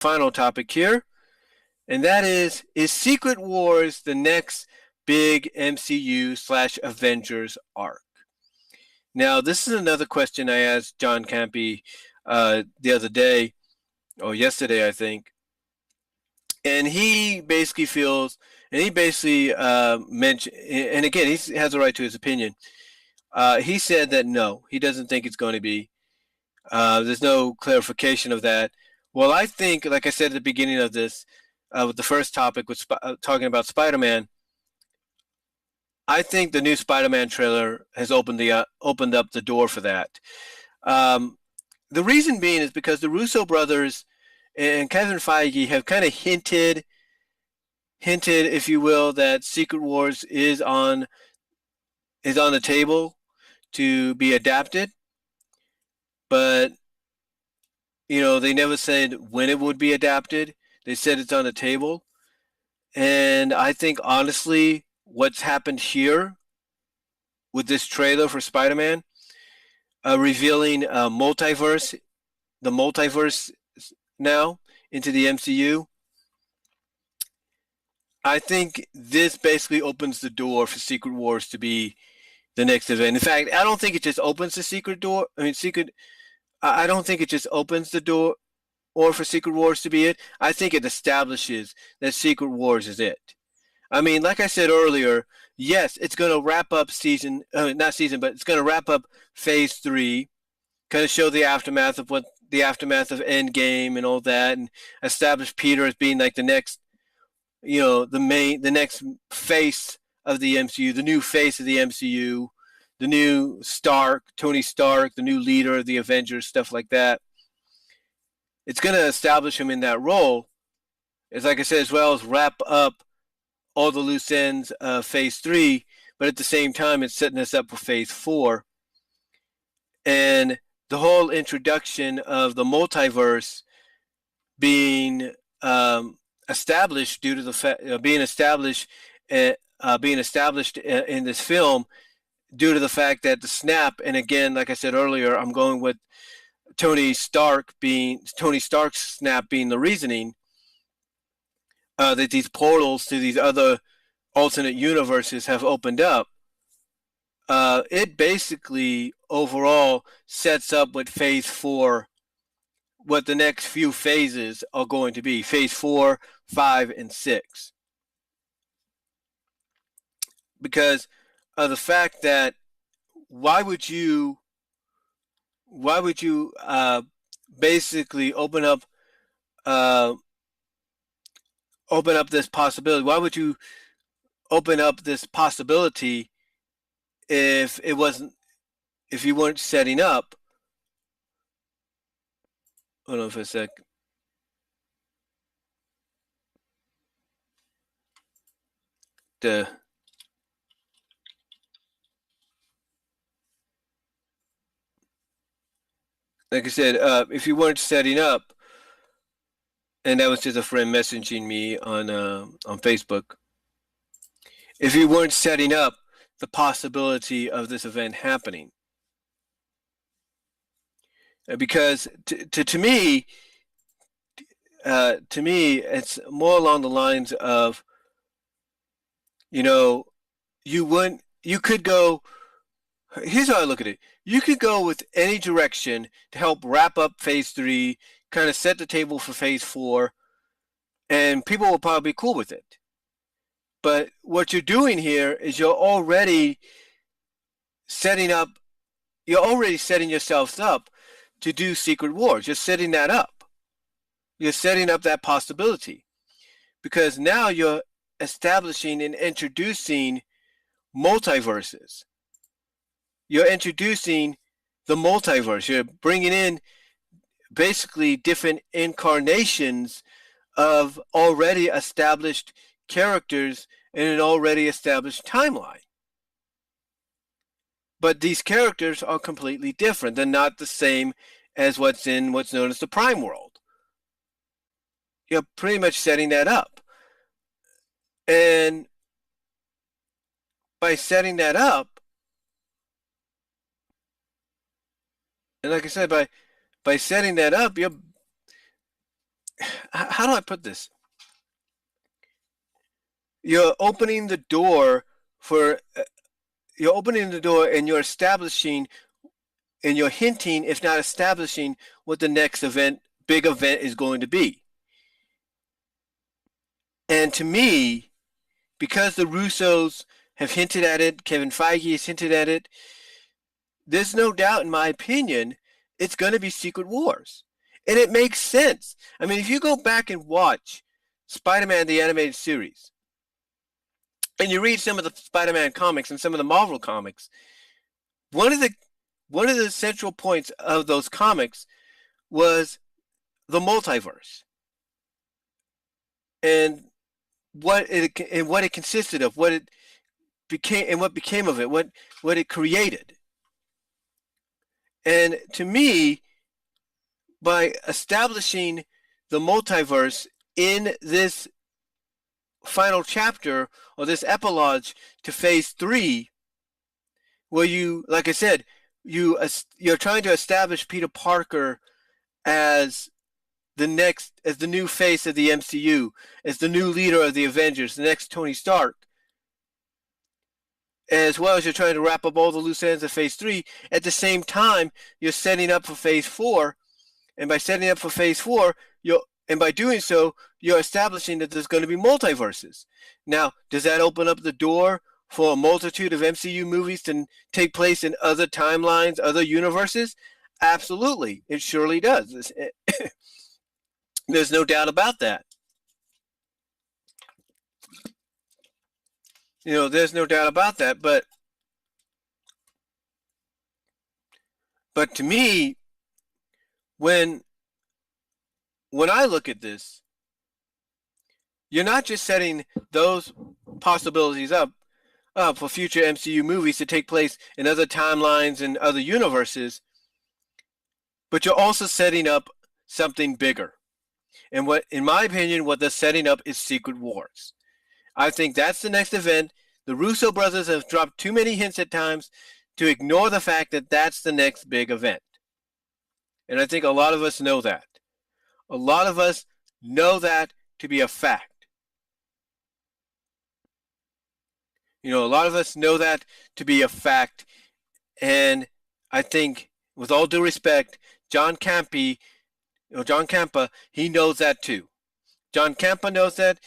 final topic here, and that is Secret Wars the next big MCU slash Avengers arc? Now, this is another question I asked John Campy the other day, or yesterday, I think, and he basically feels, and he basically mentioned, and again, he has a right to his opinion. He said that no, he doesn't think it's going to be. There's no clarification of that. Well, I think, like I said at the beginning of this, with the first topic, with talking about Spider-Man, I think the new Spider-Man trailer has opened up the door for that. Um, the reason being is because the Russo brothers and Kevin Feige have kind of hinted, if you will, that Secret Wars is on the table to be adapted, but they never said when it would be adapted. They said it's on the table. And I think, honestly, what's happened here with this trailer for Spider-Man, revealing the multiverse now into the MCU, I think this basically opens the door for Secret Wars to be the next event. In fact, I don't think it just opens the secret door. I don't think it just opens the door or for Secret Wars to be it. I think it establishes that Secret Wars is it. I mean, like I said earlier, yes, it's going to wrap up not season, but it's going to wrap up Phase 3, kind of show the aftermath of Endgame and all that, and establish Peter as being like the next, the next face of the MCU, the new face of the MCU, the new Tony Stark, the new leader of the Avengers, stuff like that. It's going to establish him in that role. It's like I said, as well as wrap up all the loose ends of Phase 3, but at the same time, it's setting us up for Phase 4. And the whole introduction of the multiverse being established due to the being established in this film due to the fact that the snap, and again, like I said earlier, I'm going with Tony Stark's snap being the reasoning, that these portals to these other alternate universes have opened up. It basically overall sets up what Phase 4, what the next few phases are going to be. Phase 4, 5, and 6. Because of the fact that why would you basically open up this possibility? Why would you open up this possibility if you weren't setting up? Hold on for a sec. Like I said, if you weren't setting up, and that was just a friend messaging me on Facebook. If you weren't setting up the possibility of this event happening, because to me, it's more along the lines of, you could go. Here's how I look at it. You could go with any direction to help wrap up Phase 3, kind of set the table for Phase 4, and people will probably be cool with it. But what you're doing here is you're already setting yourselves up to do Secret Wars. You're setting that up. You're setting up that possibility. Because now you're establishing and introducing multiverses. You're introducing the multiverse. You're bringing in basically different incarnations of already established characters in an already established timeline. But these characters are completely different. They're not the same as what's known as the Prime World. You're pretty much setting that up. And by setting that up, and like I said, by setting that up, how do I put this? You're opening the door for you're opening the door and you're establishing and you're hinting, if not establishing, what the next big event is going to be. And to me, because the Russos have hinted at it, Kevin Feige has hinted at it, there's no doubt, in my opinion, it's going to be Secret Wars. And it makes sense. I mean, if you go back and watch Spider-Man, the animated series, and you read some of the Spider-Man comics and some of the Marvel comics, one of the central points of those comics was the multiverse and what it consisted of, what it became, and what became of it, what it created. And to me, by establishing the multiverse in this final chapter or this epilogue to Phase 3, where you, like I said, you're trying to establish Peter Parker as the new face of the MCU, as the new leader of the Avengers, the next Tony Stark, as well as you're trying to wrap up all the loose ends of Phase 3. At the same time, you're setting up for Phase 4, and by setting up for Phase 4, and by doing so, you're establishing that there's going to be multiverses. Now, does that open up the door for a multitude of MCU movies to take place in other timelines, other universes? Absolutely. It surely does. There's no doubt about that. There's no doubt about that. But to me, when I look at this, you're not just setting those possibilities up for future MCU movies to take place in other timelines and other universes, but you're also setting up something bigger. And what, in my opinion, what they're setting up is Secret Wars. I think that's the next event. The Russo brothers have dropped too many hints at times to ignore the fact that that's the next big event. And I think a lot of us know that. A lot of us know that to be a fact. A lot of us know that to be a fact. And I think, with all due respect, John Campa, he knows that too. John Campa knows that.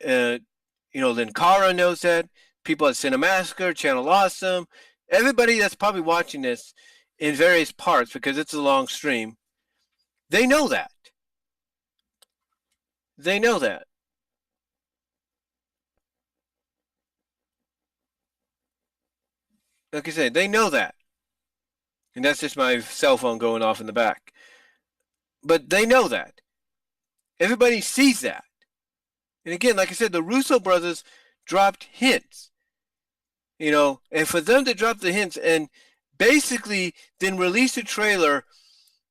Linkara knows that. People at Cinemassacre, Channel Awesome, everybody that's probably watching this in various parts, because it's a long stream, they know that. They know that. Like I said, they know that. And that's just my cell phone going off in the back. But they know that. Everybody sees that. And again, like I said, the Russo brothers dropped hints. And for them to drop the hints and basically then release a trailer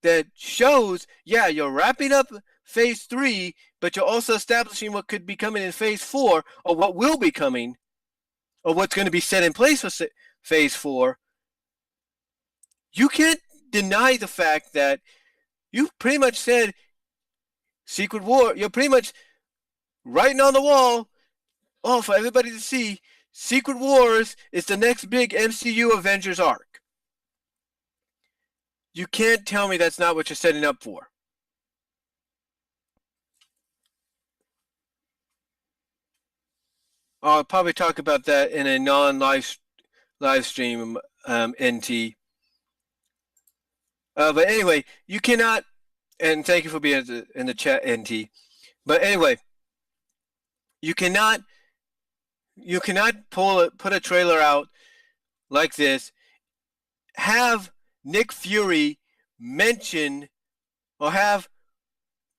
that shows, yeah, you're wrapping up Phase 3, but you're also establishing what could be coming in Phase 4, or what will be coming, or what's going to be set in place for Phase 4. You can't deny the fact that you've pretty much said Secret War. You're pretty much writing on the wall, for everybody to see, Secret Wars is the next big MCU Avengers arc. You can't tell me that's not what you're setting up for. I'll probably talk about that in a non-live stream, NT. But anyway, you cannot, and thank you for being in the chat, NT. But anyway, you cannot put a trailer out like this, have Nick Fury mention, or have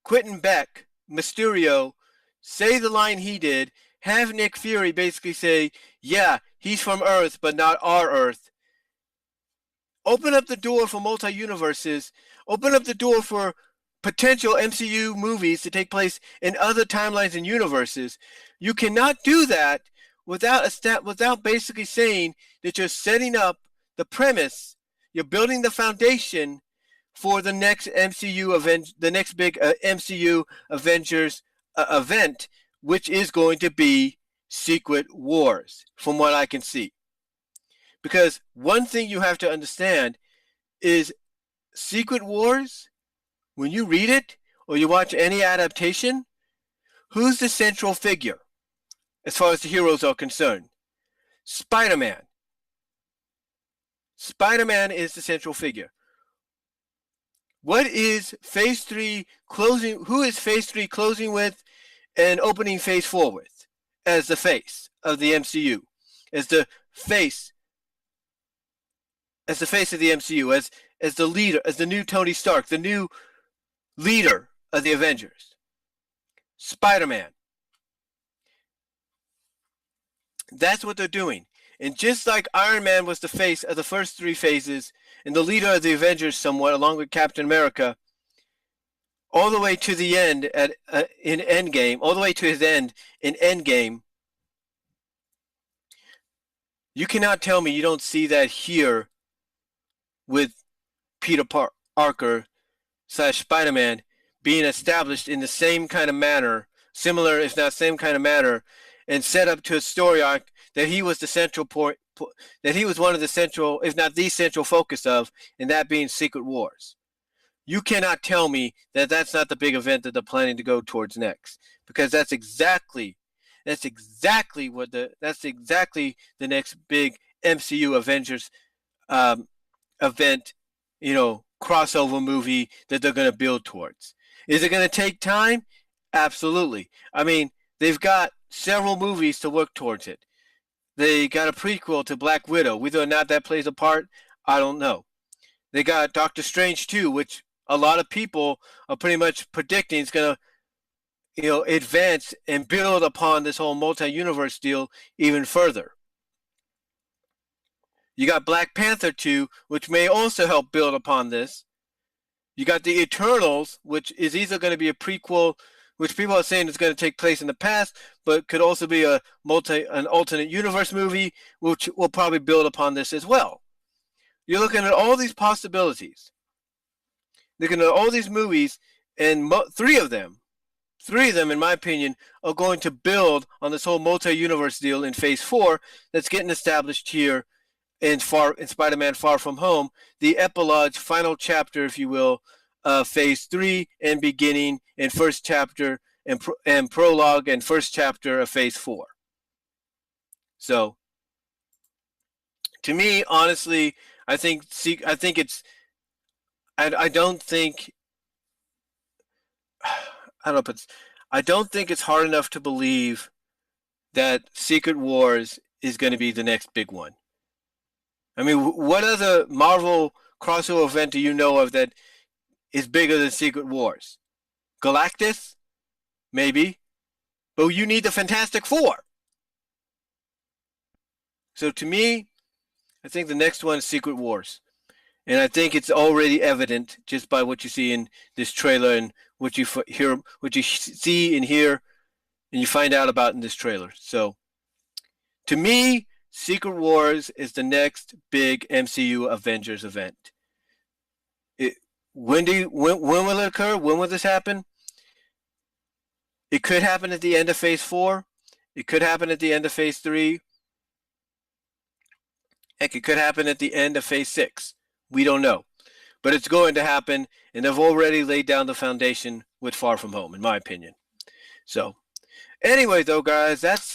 Quentin Beck, Mysterio, say the line he did, have Nick Fury basically say, yeah, he's from Earth, but not our Earth. Open up the door for multi-universes. Open up the door for potential MCU movies to take place in other timelines and universes. You cannot do that without basically saying that you're setting up the premise, you're building the foundation for the next the next big MCU Avengers event, which is going to be Secret Wars, from what I can see. Because one thing you have to understand is Secret Wars, when you read it or you watch any adaptation, who's the central figure as far as the heroes are concerned? Spider-Man. Spider-Man is the central figure. What is Phase 3 closing? Who is Phase 3 closing with and opening Phase 4 with as the face of the MCU? As the face of the MCU, as the leader, as the new Tony Stark, the new leader of the Avengers. Spider-Man. That's what they're doing. And just like Iron Man was the face of the first 3 phases and the leader of the Avengers somewhat, along with Captain America, all the way to the end in Endgame, all the way to his end in Endgame, you cannot tell me you don't see that here with Peter Parker / Spider-Man being established in the same kind of manner, similar if not same kind of manner, and set up to a story arc that he was the central point, that he was one of the central, if not the central focus of, and that being Secret Wars. You cannot tell me that that's not the big event that they're planning to go towards next, because that's exactly the next big MCU Avengers event, crossover movie that they're going to build towards. Is it going to take time? Absolutely. I mean, they've got several movies to work towards it. They got a prequel to Black Widow. Whether or not that plays a part, I don't know. They got Doctor Strange 2, which a lot of people are pretty much predicting is going to, advance and build upon this whole multi-universe deal even further. You got Black Panther 2, which may also help build upon this. You got the Eternals, which is either going to be a prequel, which people are saying is going to take place in the past, but could also be an alternate universe movie, which will probably build upon this as well. You're looking at all these possibilities. Looking at all these movies, and 3 of them, in my opinion, are going to build on this whole multi-universe deal in Phase 4 that's getting established here in Spider-Man Far From Home, the epilogue, final chapter, if you will, Phase 3 and beginning and first chapter and prologue and first chapter of Phase 4. So, to me, honestly, I don't think it's hard enough to believe that Secret Wars is going to be the next big one. I mean, what other Marvel crossover event do you know of that is bigger than Secret Wars? Galactus? Maybe. But you need the Fantastic Four. So to me, I think the next one is Secret Wars. And I think it's already evident just by what you see in this trailer and what you hear, what you see and hear, and you find out about in this trailer. So to me, Secret Wars is the next big MCU Avengers event. When will it occur? When will this happen? It could happen at the end of Phase 4. It could happen at the end of Phase 3. Heck, it could happen at the end of Phase 6. We don't know. But it's going to happen, and they've already laid down the foundation with Far From Home, in my opinion. So, anyway, though, guys, that's